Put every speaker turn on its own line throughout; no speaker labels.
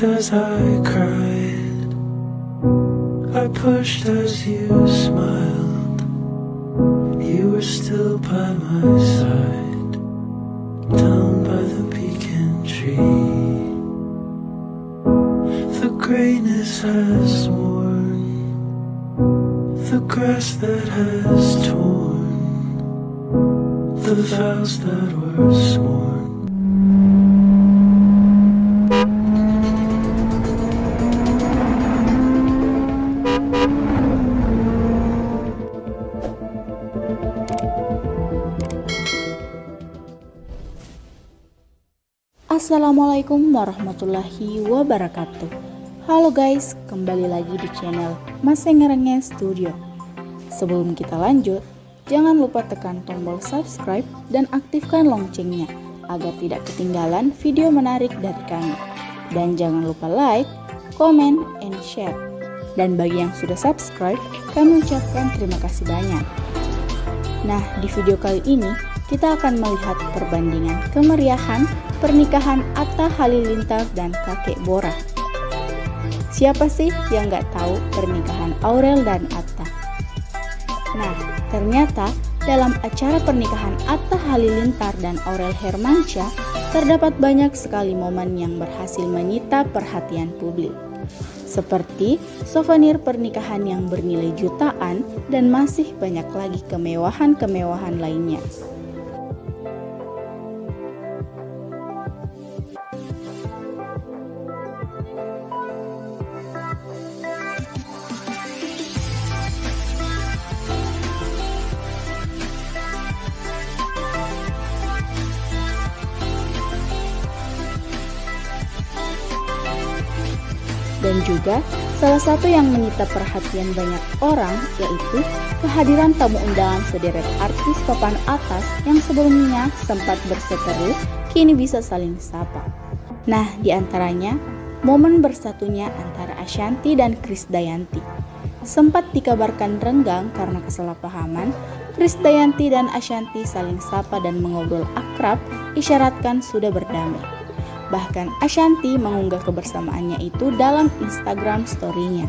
as I cried, I pushed as you smiled. You were still by my side, down by the beacon tree. The greyness has worn, the grass that has torn, the vows that were sworn.
Assalamualaikum warahmatullahi wabarakatuh. Halo guys, kembali lagi di channel Mas Ngerenge Studio. Sebelum kita lanjut, jangan lupa tekan tombol subscribe dan aktifkan loncengnya agar tidak ketinggalan video menarik dari kami. Dan jangan lupa like, comment, and share. Dan bagi yang sudah subscribe, kami ucapkan terima kasih banyak. Nah, di video kali ini kita akan melihat perbandingan kemeriahan pernikahan Atta Halilintar dan kakek Bora. Siapa sih yang gak tahu pernikahan Aurel dan Atta? Nah, ternyata dalam acara pernikahan Atta Halilintar dan Aurel Hermansyah terdapat banyak sekali momen yang berhasil menyita perhatian publik. Seperti souvenir pernikahan yang bernilai jutaan dan masih banyak lagi kemewahan-kemewahan lainnya. Dan juga salah satu yang menyita perhatian banyak orang yaitu kehadiran tamu undangan sederet artis papan atas yang sebelumnya sempat berseteru kini bisa saling sapa. Nah, diantaranya momen bersatunya antara Ashanty dan Krisdayanti. Sempat dikabarkan renggang karena kesalahpahaman, Krisdayanti dan Ashanty saling sapa dan mengobrol akrab, isyaratkan sudah berdamai. Bahkan Ashanty mengunggah kebersamaannya itu dalam Instagram story-nya.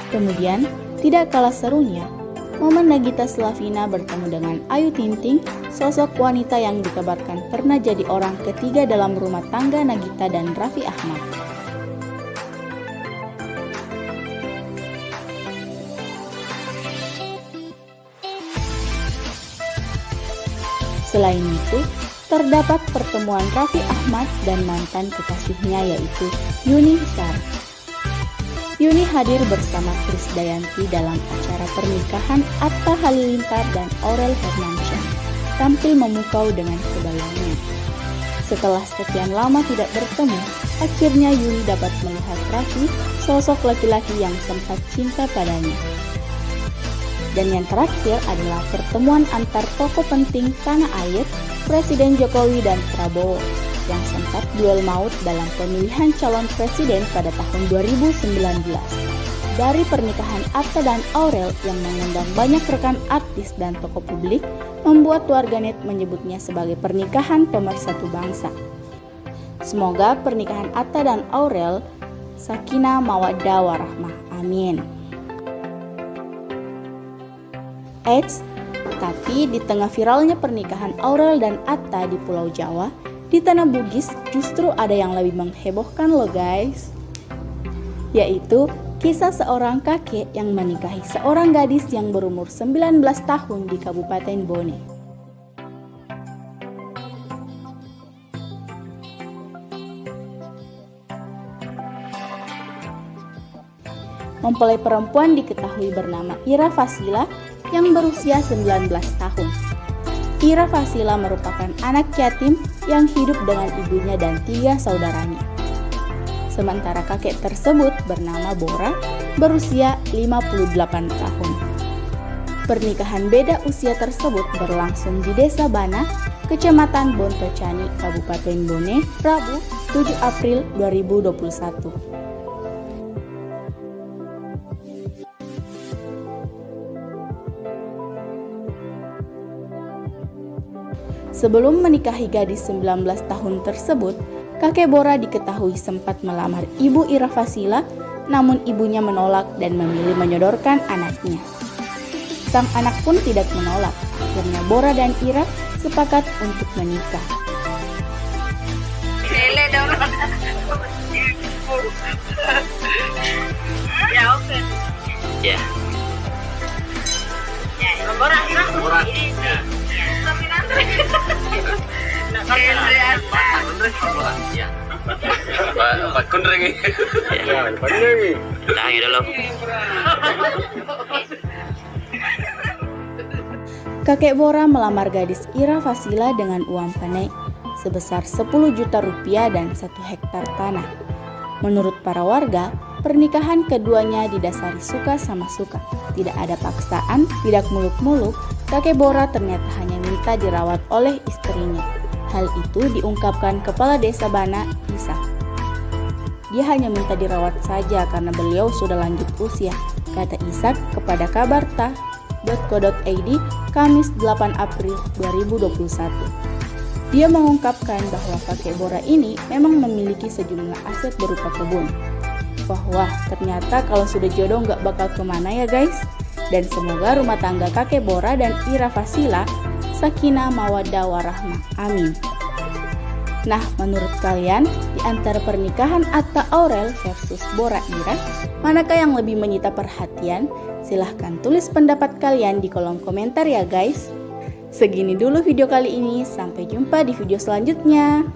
Kemudian, tidak kalah serunya, momen Nagita Slavina bertemu dengan Ayu Ting Ting, sosok wanita yang dikabarkan pernah jadi orang ketiga dalam rumah tangga Nagita dan Raffi Ahmad. Selain itu, terdapat pertemuan Raffi Ahmad dan mantan kekasihnya yaitu Yuni Shah. Yuni hadir bersama Krisdayanti dalam acara pernikahan Atta Halilintar dan Aurel Hermansyah, tampil memukau dengan kebayangnya. Setelah sekian lama tidak bertemu, akhirnya Yuni dapat melihat Raffi, sosok laki-laki yang sempat cinta padanya. Dan yang terakhir adalah pertemuan antar tokoh penting tanah air, Presiden Jokowi dan Prabowo, yang sempat duel maut dalam pemilihan calon presiden pada tahun 2019. Dari pernikahan Atta dan Aurel yang mengundang banyak rekan artis dan tokoh publik, membuat warganet menyebutnya sebagai pernikahan pemersatu bangsa. Semoga pernikahan Atta dan Aurel sakinah mawaddah warahmah. Amin. Eits, tapi di tengah viralnya pernikahan Aurel dan Atta di Pulau Jawa, di tanah Bugis justru ada yang lebih menghebohkan loh guys. Yaitu kisah seorang kakek yang menikahi seorang gadis yang berumur 19 tahun di Kabupaten Bone. Mempelai perempuan diketahui bernama Ira Fasila yang berusia 19 tahun. Ira Fasila merupakan anak yatim yang hidup dengan ibunya dan 3 saudaranya. sementara kakek tersebut bernama Bora berusia 58 tahun. Pernikahan beda usia tersebut berlangsung di Desa Bana, Kecamatan Bontocani, Kabupaten Bone, Rabu 7 April 2021. Sebelum menikahi gadis 19 tahun tersebut, kakek Bora diketahui sempat melamar ibu Ira Fasila, namun ibunya menolak dan memilih menyodorkan anaknya. Sang anak pun tidak menolak, akhirnya Bora dan Ira sepakat untuk menikah. Kakek Bora melamar gadis Ira Fasila dengan uang panai sebesar 10 juta rupiah dan 1 hektar tanah. Menurut para warga, pernikahan keduanya didasari suka sama suka. Tidak ada paksaan, tidak muluk-muluk. Kakek Bora ternyata hanya minta dirawat oleh istrinya. Hal itu diungkapkan Kepala Desa Bana, Ishak. Dia hanya minta dirawat saja karena beliau sudah lanjut usia, kata Ishak kepada kabarta.co.id Kamis 8 April 2021. Dia mengungkapkan bahwa kakek Bora ini memang memiliki sejumlah aset berupa kebun. Wah, ternyata kalau sudah jodoh nggak bakal kemana ya guys. Dan semoga rumah tangga kakek Bora dan Ira Fasila sakinah mawaddah warahmah. Amin. Nah, menurut kalian, di antara pernikahan Atta Aurel versus Bora Ira, manakah yang lebih menyita perhatian? Silahkan tulis pendapat kalian di kolom komentar ya guys. Segini dulu video kali ini, sampai jumpa di video selanjutnya.